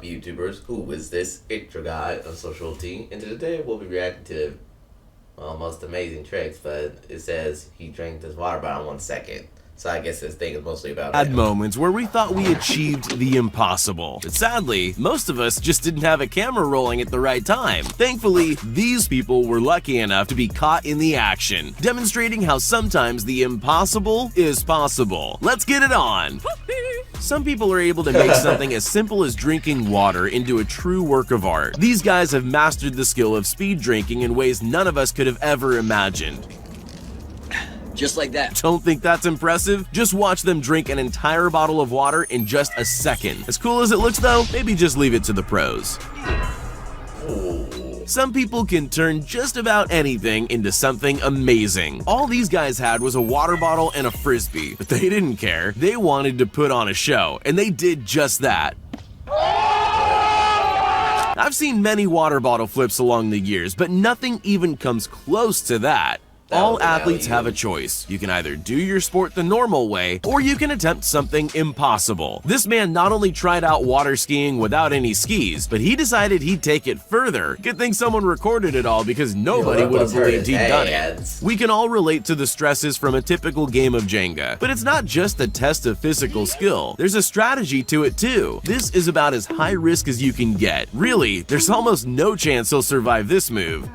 YouTubers? Who is this? It's your guy on social T, and today we'll be reacting to most amazing tricks, but it says he drank this water bottle in 1 second. So I guess this thing is mostly about Had moments where we thought we achieved the impossible. But sadly, most of us just didn't have a camera rolling at the right time. Thankfully, these people were lucky enough to be caught in the action, demonstrating how sometimes the impossible is possible. Let's get it on! Some people are able to make something as simple as drinking water into a true work of art. These guys have mastered the skill of speed drinking in ways none of us could have ever imagined. Just like that. Don't think that's impressive? Just watch them drink an entire bottle of water in just a second. As cool as it looks though, maybe just leave it to the pros. Some people can turn just about anything into something amazing. All these guys had was a water bottle and a frisbee, but they didn't care. They wanted to put on a show, and they did just that. I've seen many water bottle flips along the years, but nothing even comes close to that. All athletes have a choice. You can either do your sport the normal way, or you can attempt something impossible. This man not only tried out water skiing without any skis, but he decided he'd take it further. Good thing someone recorded it all, because nobody would have believed he'd done it. We can all relate to the stresses from a typical game of Jenga, but it's not just a test of physical skill. There's a strategy to it too. This is about as high risk as you can get. Really, there's almost no chance he'll survive this move.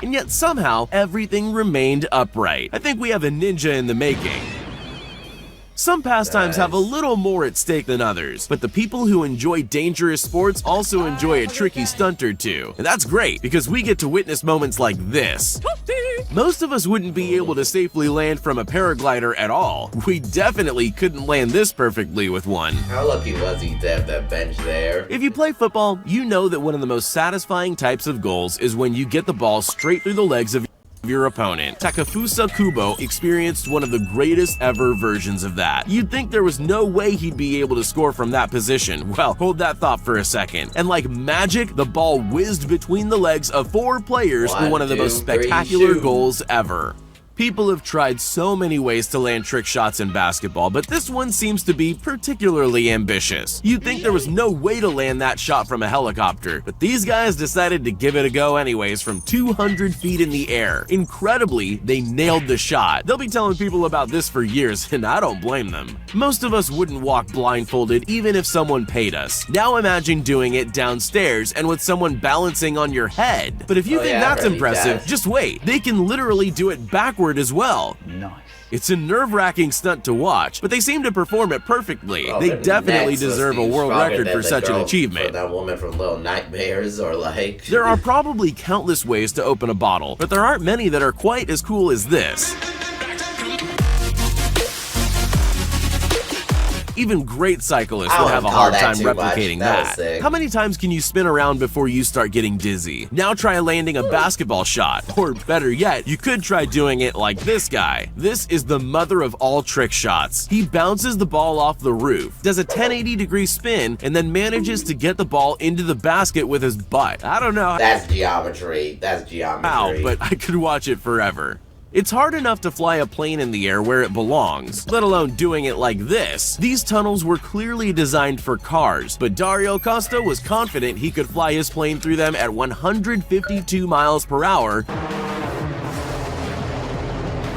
And yet somehow, everything remained upright. I think we have a ninja in the making. Some pastimes have a little more at stake than others, but the people who enjoy dangerous sports also enjoy a tricky stunt or two. And that's great, because we get to witness moments like this. Most of us wouldn't be able to safely land from a paraglider at all. We definitely couldn't land this perfectly with one. How lucky was he to have that bench there? If you play football, you know that one of the most satisfying types of goals is when you get the ball straight through the legs of your opponent. Takefusa Kubo experienced one of the greatest ever versions of that. You'd think there was no way he'd be able to score from that position. Well, hold that thought for a second. And like magic, the ball whizzed between the legs of 4 players for one of the most spectacular goals ever. People have tried so many ways to land trick shots in basketball, but this one seems to be particularly ambitious. You'd think there was no way to land that shot from a helicopter, but these guys decided to give it a go anyways from 200 feet in the air. Incredibly, they nailed the shot. They'll be telling people about this for years, and I don't blame them. Most of us wouldn't walk blindfolded even if someone paid us. Now imagine doing it downstairs and with someone balancing on your head. But if you think that's impressive, just wait. They can literally do it backwards as well. Nice. It's a nerve-wracking stunt to watch, but they seem to perform it perfectly. They definitely deserve a world record for such an achievement. That woman from Little Nightmares, or like... There are probably countless ways to open a bottle, but there aren't many that are quite as cool as this. Even great cyclists would have a hard time replicating that. How many times can you spin around before you start getting dizzy? Now try landing a basketball shot, or better yet, you could try doing it like this guy. This is the mother of all trick shots. He bounces the ball off the roof, does a 1080-degree spin, and then manages to get the ball into the basket with his butt. I don't know. That's geometry. That's geometry. How, but I could watch it forever. It's hard enough to fly a plane in the air where it belongs, let alone doing it like this. These tunnels were clearly designed for cars, but Dario Costa was confident he could fly his plane through them at 152 miles per hour.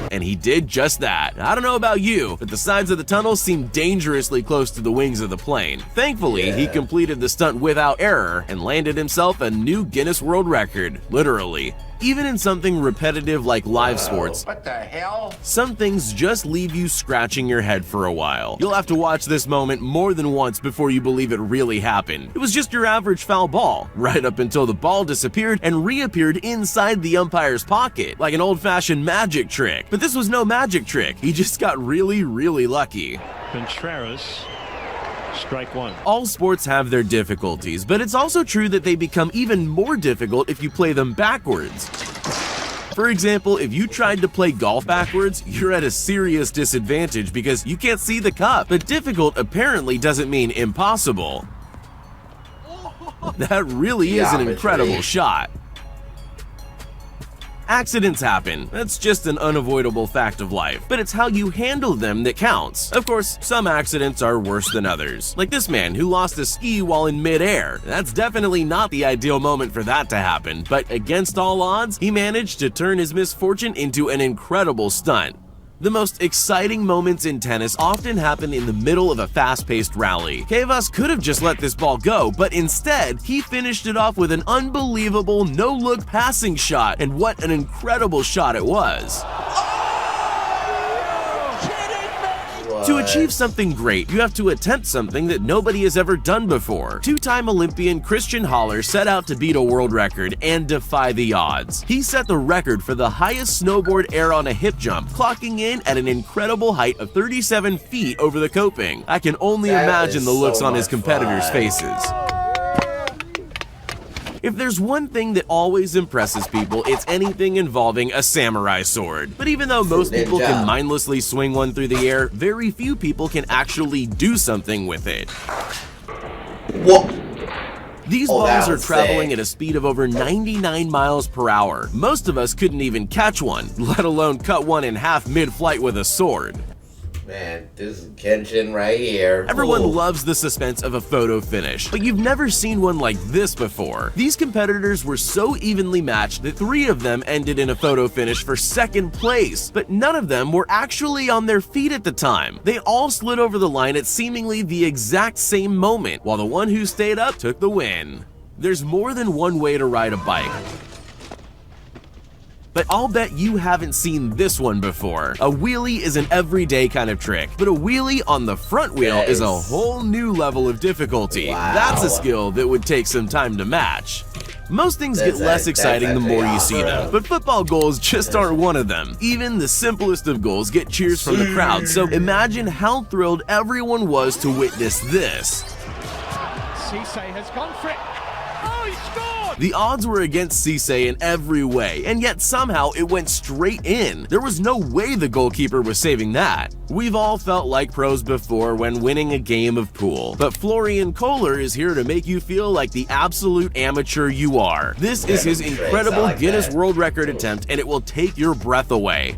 And he did just that. I don't know about you, but the sides of the tunnel seemed dangerously close to the wings of the plane. Thankfully, he completed the stunt without error and landed himself a new Guinness World Record, literally. Even in something repetitive like live sports, what the hell? Some things just leave you scratching your head for a while. You'll have to watch this moment more than once before you believe it really happened. It was just your average foul ball, right up until the ball disappeared and reappeared inside the umpire's pocket, like an old-fashioned magic trick. But this was no magic trick. He just got really, really lucky. Contreras. Strike one. All sports have their difficulties, but it's also true that they become even more difficult if you play them backwards. For example, if you tried to play golf backwards, you're at a serious disadvantage because you can't see the cup. But difficult apparently doesn't mean impossible. That really is an incredible shot. Accidents happen, that's just an unavoidable fact of life, but it's how you handle them that counts. Of course, some accidents are worse than others, like this man who lost a ski while in midair. That's definitely not the ideal moment for that to happen, but against all odds, he managed to turn his misfortune into an incredible stunt. The most exciting moments in tennis often happen in the middle of a fast-paced rally. Cuevas could have just let this ball go, but instead, he finished it off with an unbelievable no-look passing shot, and what an incredible shot it was. To achieve something great, you have to attempt something that nobody has ever done before. Two-time Olympian Christian Haller set out to beat a world record and defy the odds. He set the record for the highest snowboard air on a hip jump, clocking in at an incredible height of 37 feet over the coping. I can only imagine the looks on his competitors' faces. If there's one thing that always impresses people, it's anything involving a samurai sword. But even though most people can mindlessly swing one through the air, very few people can actually do something with it. What? These balls are traveling at a speed of over 99 miles per hour. Most of us couldn't even catch one, let alone cut one in half mid-flight with a sword. Man, this is Kenshin right here. Everyone loves the suspense of a photo finish, but you've never seen one like this before. These competitors were so evenly matched that 3 of them ended in a photo finish for second place, but none of them were actually on their feet at the time. They all slid over the line at seemingly the exact same moment, while the one who stayed up took the win. There's more than one way to ride a bike, but I'll bet you haven't seen this one before. A wheelie is an everyday kind of trick, but a wheelie on the front wheel is a whole new level of difficulty. Wow. That's a skill that would take some time to match. Most things get less exciting the more you see them, but football goals just aren't one of them. Even the simplest of goals get cheers from the crowd, so imagine how thrilled everyone was to witness this. Cisse has gone for it. Oh, he scored! The odds were against Cisse in every way, and yet somehow it went straight in. There was no way the goalkeeper was saving that. We've all felt like pros before when winning a game of pool, but Florian Kohler is here to make you feel like the absolute amateur you are. This is his incredible Guinness World Record attempt, and it will take your breath away.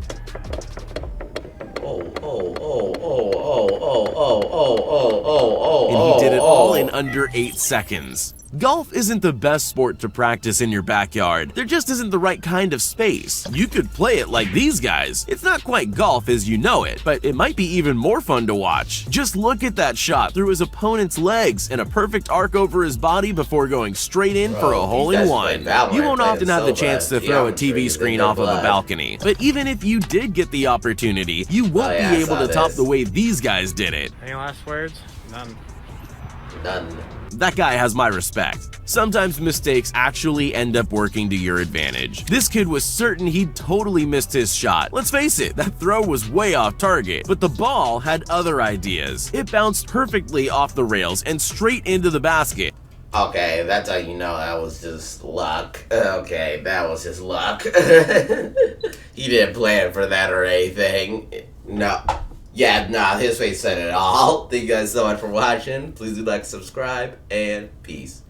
And he did it all in under 8 seconds. Golf isn't the best sport to practice in your backyard. There just isn't the right kind of space. You could play it like these guys. It's not quite golf as you know it, but it might be even more fun to watch. Just look at that shot through his opponent's legs and a perfect arc over his body before going straight in for a hole-in-one. You won't often have the chance to throw a TV screen off of a balcony, but even if you did get the opportunity, you won't be able to top the way these guys did it. Any last words? None. None. That guy has my respect. Sometimes mistakes actually end up working to your advantage. This kid was certain he'd totally missed his shot. Let's face it, that throw was way off target, but the ball had other ideas. It bounced perfectly off the rails and straight into the basket. Okay, that's how you know that was just luck. Okay, that was just luck. He didn't plan for that or anything. No. Yeah, nah, his face said it all. Thank you guys so much for watching. Please do like, subscribe, and peace.